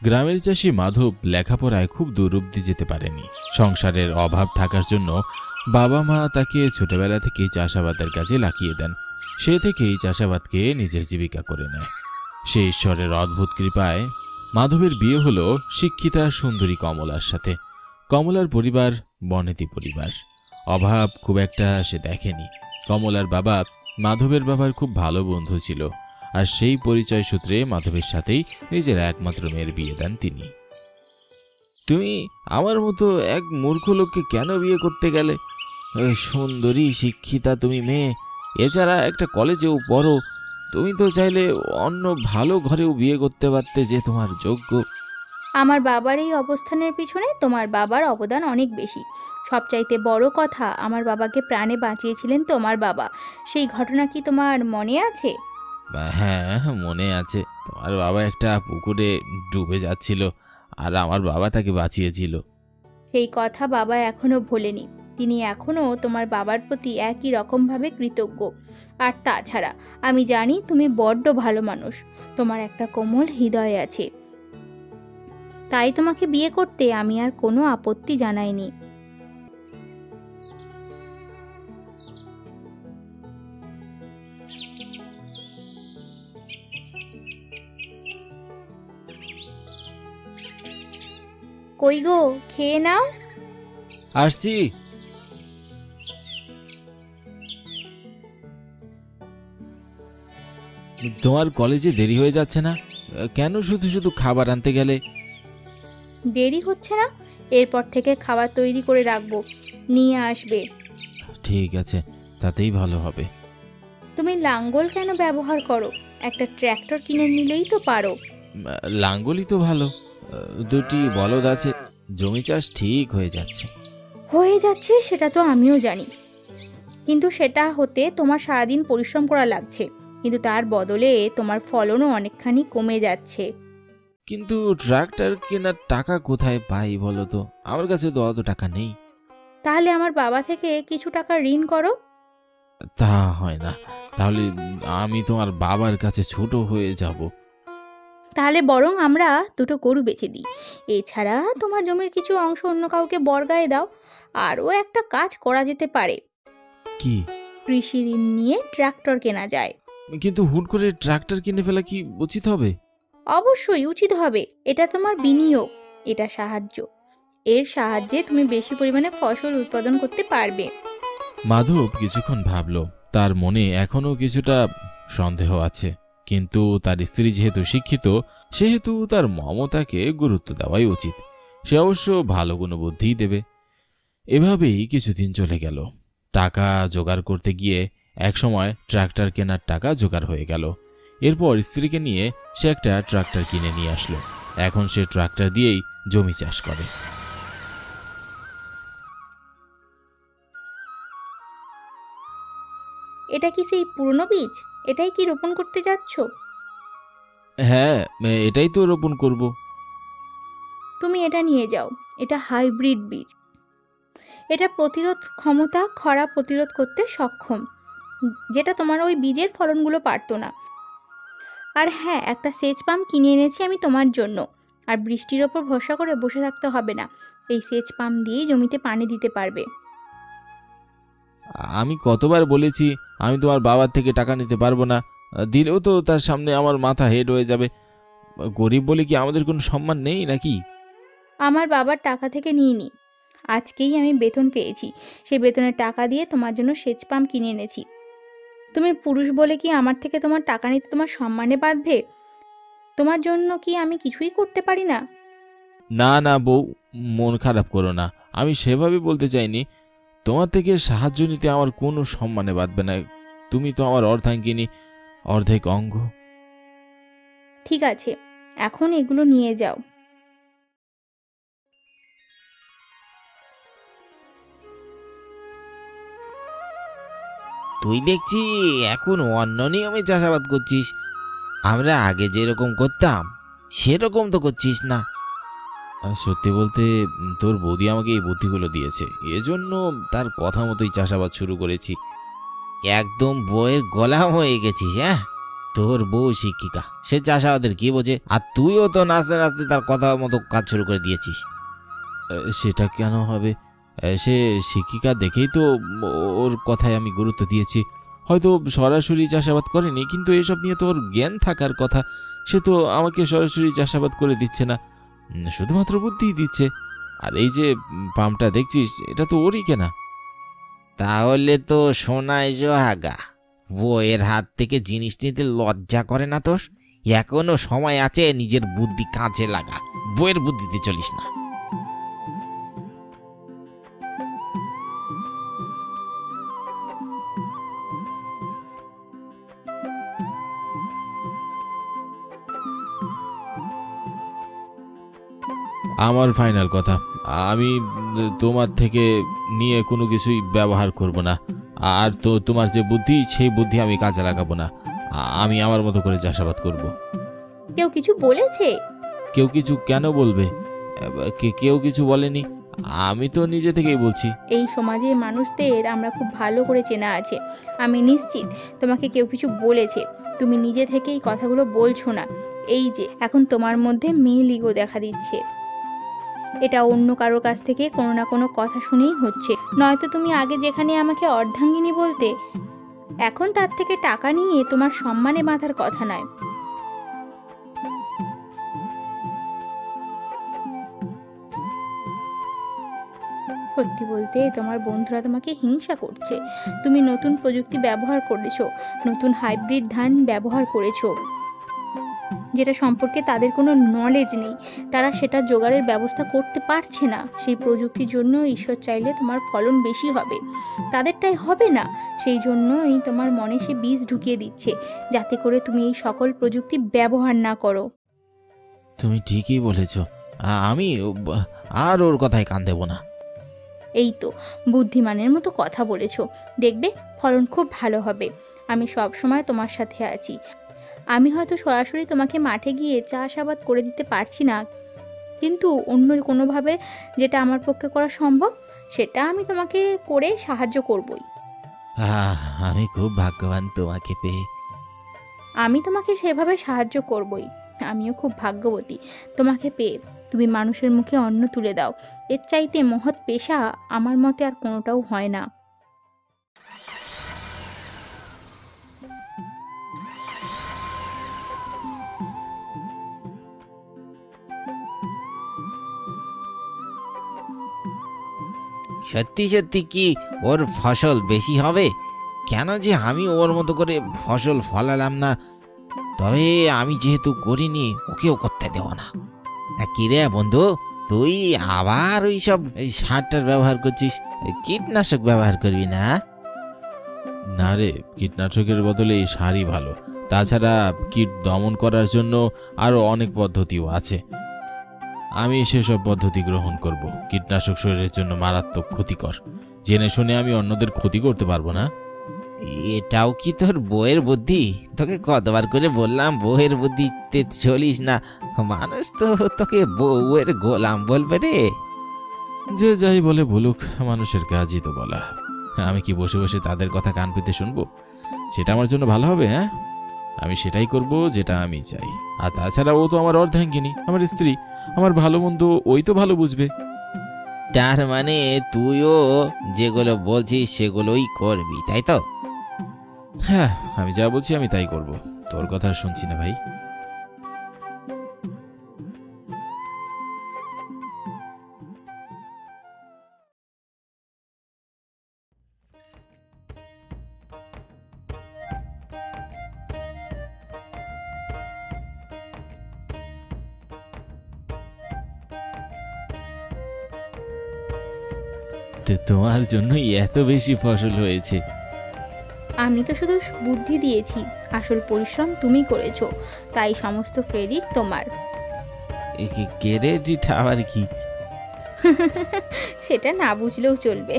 গ্রামের চাষি মাধব লেখাপড়ায় খুব দূর অব্দি যেতে পারেনি। সংসারের অভাব থাকার জন্য বাবা মা তাকে ছোটবেলা থেকেই চাষাবাদের কাজে লাগিয়ে দেন। সে থেকেই চাষাবাদকে নিজের জীবিকা করে নেয়। সে ঈশ্বরের অদ্ভুত কৃপায় মাধবের বিয়ে হলো শিক্ষিতা সুন্দরী কমলার সাথে। কমলার পরিবার বনেদি পরিবার। অভাব খুব একটা সে দেখেনি। কমলার বাবা মাধবের বাবার খুব ভালো বন্ধু ছিল, আর সেই পরিচয় সূত্রে মাধবের সাথেই নিজের একমাত্র মেয়ের বিয়ে দেন তিনি। তুমি আমার মতো এক মূর্খ লোককে কেন বিয়ে করতে গেলে? সুন্দরী শিক্ষিতা তুমি মেয়ে, এছাড়া একটা কলেজেও পড়ো। তুমি তো চাইলে অন্য ভালো ঘরেও বিয়ে করতে পারতে, যে তোমার যোগ্য। আমার বাবার এই অবস্থানের পিছনে তোমার বাবার অবদান অনেক বেশি। সবচাইতে বড় কথা, আমার বাবাকে প্রাণে বাঁচিয়েছিলেন তোমার বাবা। সেই ঘটনা কি তোমার মনে আছে? হ্যাঁ, মনে আছে। তোমার বাবা একটা পুকুরে ডুবে যাচ্ছিল, আর আমার বাবা তাকে বাঁচিয়েছিল। সেই কথা বাবা এখনো ভোলেনি। তিনি এখনো তোমার বাবার প্রতি একই রকমভাবে কৃতজ্ঞ। আর তাছাড়া আমি জানি তুমি বড্ড ভালো মানুষ, তোমার একটা কোমল হৃদয় আছে। তাই তোমাকে বিয়ে করতে আমি আর কোনো আপত্তি জানাইনি। কই গো, খেয়ে নাও। আসছি। তোমার কলেজে দেরি হয়ে যাচ্ছে না কেন? শুধু শুধু খাবার আনতে গেলে। দেরি হচ্ছে না, এরপর থেকে খাবার তৈরি করে রাখবো, নিয়ে আসবে। ঠিক আছে, তাতেই ভালো হবে। তুমি লাঙ্গল কেন ব্যবহার করো? একটা ট্র্যাক্টর কিনে নিলেই তো পারো। লাঙ্গলই তো ভালো। দুটি বলদ আছে, জমি চাষ ঠিক হয়ে যাচ্ছে। হয়ে যাচ্ছে সেটা তো আমিও জানি, কিন্তু সেটা হতে তোমার সারাদিন পরিশ্রম করা লাগছে। কিন্তু তার বদলে তোমার ফলনও অনেকখানি কমে যাচ্ছে। কিন্তু ট্রাক্টর কেনার টাকা কোথায় পাই বলো তো? আমার কাছে তো অত টাকা নেই। তাহলে আমার বাবা থেকে কিছু টাকা ঋণ করো। তা হয় না। তাহলে আমি তোমার বাবার কাছে ছোট হয়ে যাব। তাহলে বরং আমরা দুটো গরু বেচে দিই। এছাড়া তোমার জমির কিছু অংশ অন্য কাউকে বর্গায় দাও। আরও একটা কাজ করা যেতে পারে। কি? কৃষি ঋণ নিয়ে ট্রাক্টর কেনা যায়। কিন্তু হুট করে ট্রাক্টর কিনে ফেলা কি উচিত হবে? অবশ্যই উচিত হবে। এটা তোমার বিনিয়োগ, এটা সাহায্য। এর সাহায্যে তুমি বেশি পরিমাণে ফসল উৎপাদন করতে পারবে। মাধব কিছুক্ষণ ভাবল। তার মনে এখনো কিছুটা সন্দেহ আছে, কিন্তু তার স্ত্রী যেহেতু শিক্ষিত, সেহেতু তার মমতাকে গুরুত্ব দেওয়াই উচিত। সে অবশ্য ভালো কোনো বুদ্ধিই দেবে। এভাবেই কিছুদিন চলে গেল। টাকা জোগাড় করতে গিয়ে একসময় ট্রাক্টর কেনার টাকা জোগাড় হয়ে গেল। এরপর স্ত্রীকে নিয়ে সে একটা ট্রাক্টর কিনে নিয়ে আসলো। এখন সে ট্রাক্টর দিয়েই জমি চাষ করে। এটা কি সেই পুরনো বীজ? এটাই কি রোপণ করতে যাচ্ছ? হ্যাঁ, এটাই তো রোপণ করব। তুমি এটা নিয়ে যাও। এটা হাইব্রিড বীজ। এটা প্রতিরোধ ক্ষমতা, খরা প্রতিরোধ করতে সক্ষম, যেটা তোমার ওই বীজের ফলনগুলো পারতো না। আর হ্যাঁ, একটা সেচ পাম্প কিনে এনেছি আমি তোমার জন্য। আর বৃষ্টির ওপর ভরসা করে বসে থাকতে হবে না। এই সেচ পাম্প দিয়েই জমিতে পানি দিতে পারবে। আমি কতবার বলেছি আমি তোমার বাবার থেকে টাকা নিতে পারবো না। দিলেও তো তার সামনে আমার মাথা হেড হয়ে যাবে। গরিব বলে কি আমাদের কোনো সম্মান নেই নাকি? আমার বাবার টাকা থেকে নিইনি, আজকেই আমি বেতন পেয়েছি। সেই বেতনের টাকা দিয়ে তোমার জন্য সেচ পাম্প কিনে এনেছি। তুমি পুরুষ বলে কি আমার থেকে তোমার টাকা নিতে তোমার সম্মানে বাঁধবে? তোমার জন্য কি আমি কিছুই করতে পারি না? না না বউ, মন খারাপ করো না। আমি সেভাবে বলতে চাইনি। তোমার থেকে সাহায্য নিতে আমার কোনো সম্মানে বাঁধবে না। তুমি তো আমার অর্ধাঙ্গিনী, অর্ধেক অঙ্গ। ঠিক আছে, এখন এগুলো নিয়ে যাও। তুই দেখছি এখন অন্য নিয়মে চাষাবাদ করছিস। আমরা আগে যেরকম করতাম সেরকম তো করছিস না। সত্যি বলতে তোর বৌদি আমাকে এই বুদ্ধিগুলো দিয়েছে, এজন্য তার কথা মতোই চাষাবাদ শুরু করেছি। একদম বইয়ের গোলাম হয়ে গেছিস। হ্যাঁ, তোর বউ শিক্ষিকা, সে চাষাবাদের কি বোঝে? আর তুইও তো নাচতে নাচতে তার কথা মতো কাজ শুরু করে দিয়েছিস। সেটা কেন হবে? সে শিক্ষিকা দেখেই তো ওর কথায় আমি গুরুত্ব দিয়েছি। হয়তো সরাসরি চাষাবাদ করেনি, কিন্তু এসব নিয়ে তো ওর জ্ঞান থাকার কথা। সে তো আমাকে সরাসরি চাষাবাদ করে দিচ্ছে না, শুধুমাত্র বুদ্ধিই দিচ্ছে। আর এই যে পাম্পটা দেখছিস, এটা তো ওরই কেনা। তাহলে তো সোনায় সোহাগা। বউয়ের হাত থেকে জিনিস নিতে লজ্জা করে না তোর? এখনো সময় আছে, নিজের বুদ্ধি কাজে লাগা, বউয়ের বুদ্ধিতে চলিস না। আমার ফাইনাল কথা, আমি তোমার থেকে নিয়ে কোনো কিছুই ব্যবহার করব না। আর তো তোমার যে বুদ্ধি, সেই বুদ্ধি আমি কাজে লাগাবো না। আমি আমার মতো করে চাষাবাদ করব। কেউ কিছু বলেছে? কেউ কিছু কেন বলবে? কেউ কিছু বলেনি, আমি তো নিজে থেকেই বলছি। এই সমাজের মানুষদের আমরা খুব ভালো করে চেনা আছে। আমি নিশ্চিত তোমাকে কেউ কিছু বলেছে, তুমি নিজে থেকেই কথাগুলো বলছো না। এই যে এখন তোমার মধ্যে মেল ইগো দেখা দিচ্ছে, এটা অন্য কারোর কাছ থেকে কোনো না কোনো কথা শুনেই হচ্ছে। নয়তো তুমি আগে যেখানে আমাকে অর্ধাঙ্গিনী বলতে, এখন তার থেকে টাকা নিয়ে তোমার সম্মানে বাঁধার কথা নয়। সত্যি বলতে তোমার বন্ধুরা তোমাকে হিংসা করছে। তুমি নতুন প্রযুক্তি ব্যবহার করেছো, নতুন হাইব্রিড ধান ব্যবহার করেছো, যেটা সম্পর্কে তাদের কোনো নলেজ নেই। তারা সেটা জোগাড়ের ব্যবস্থা করতে পারছে না। সেই প্রযুক্তির জন্য ঈশ্বর চাইলে তোমার ফলন বেশি হবে, তাদেরটাই হবে না। সেই জন্যই তোমার মনে সে বীজ ঢুকিয়ে দিচ্ছে, যাতে করে তুমি এই সকল প্রযুক্তি ব্যবহার না করো। তুমি ঠিকই বলেছ, আমি আর ওর কথায় কান দেব না। এই তো বুদ্ধিমানের মতো কথা বলেছো, দেখবে ফলন খুব ভালো হবে। আমি সব সময় তোমার সাথে আছি। আমি হয়তো সরাসরি তোমাকে মাঠে গিয়ে চাষাবাদ করে দিতে পারছি না, কিন্তু অন্য কোনোভাবে যেটা আমার পক্ষে করা সম্ভব, সেটা আমি তোমাকে করে সাহায্য করবই। আমি খুব ভাগ্যবান তোমাকে পেয়ে। আমি তোমাকে সেভাবে সাহায্য করবই। আমিও খুব ভাগ্যবতী তোমাকে পেয়ে। তুমি মানুষের মুখে অন্ন তুলে দাও, এর চাইতে মহৎ পেশা আমার মতে আর কোনোটাও হয় না। সত্যি সত্যি কি ওর ফসল বেশি হবে? কেন যে আমি ওর মতো করে ফসল ফলালাম না? তবে আমি যেহেতু করিনি, ওকেও করতে দেব না। কি রে বন্ধু, তুই আবার ওই সব সারটার ব্যবহার করছিস? কীটনাশক ব্যবহার করবি না? না রে, কীটনাশকের বদলে এই সারই ভালো। তাছাড়া কীট দমন করার জন্য আরও অনেক পদ্ধতিও আছে। আমি সেসব পদ্ধতি গ্রহণ করব। কীটনাশক শরীরের জন্য মারাত্মক ক্ষতিকর। জেনে শুনে আমি অন্যদের ক্ষতি করতে পারবো না। এটাও কি তোর বউয়ের বুদ্ধি? তোকে কতবার করে বললাম বউয়ের বুদ্ধিতে চলিস না। মানুষ তো তোকে বউয়ের গোলাম বলবে রে। যে যাই বলে বলুক, মানুষের কাজই তো বলা। আমি কি বসে বসে তাদের কথা কান পেতে শুনবো? সেটা আমার জন্য ভালো হবে? হ্যাঁ, আমি সেটাই করব যেটা আমি চাই। আর তাছাড়া ও তো আমার অর্ধাঙ্গিনী, আমার স্ত্রী। আমার ভালো মন্দ ওই তো ভালো বুঝবে। তার মানে তুইও যেগুলো বলছিস সেগুলোই করবি, তাই তো? হ্যাঁ, আমি যা বলছি আমি তাই করব। তোর কথা শুনছি না ভাই। তোমার জন্যই এত বেশি ফসল হয়েছে। আমি তো শুধু বুদ্ধি দিয়েছি, আসল পরিশ্রম তুমি করেছো, তাই সমস্ত ক্রেডিট তোমার। ক্রেডিট আবার কি? সেটা না বুঝলেও চলবে।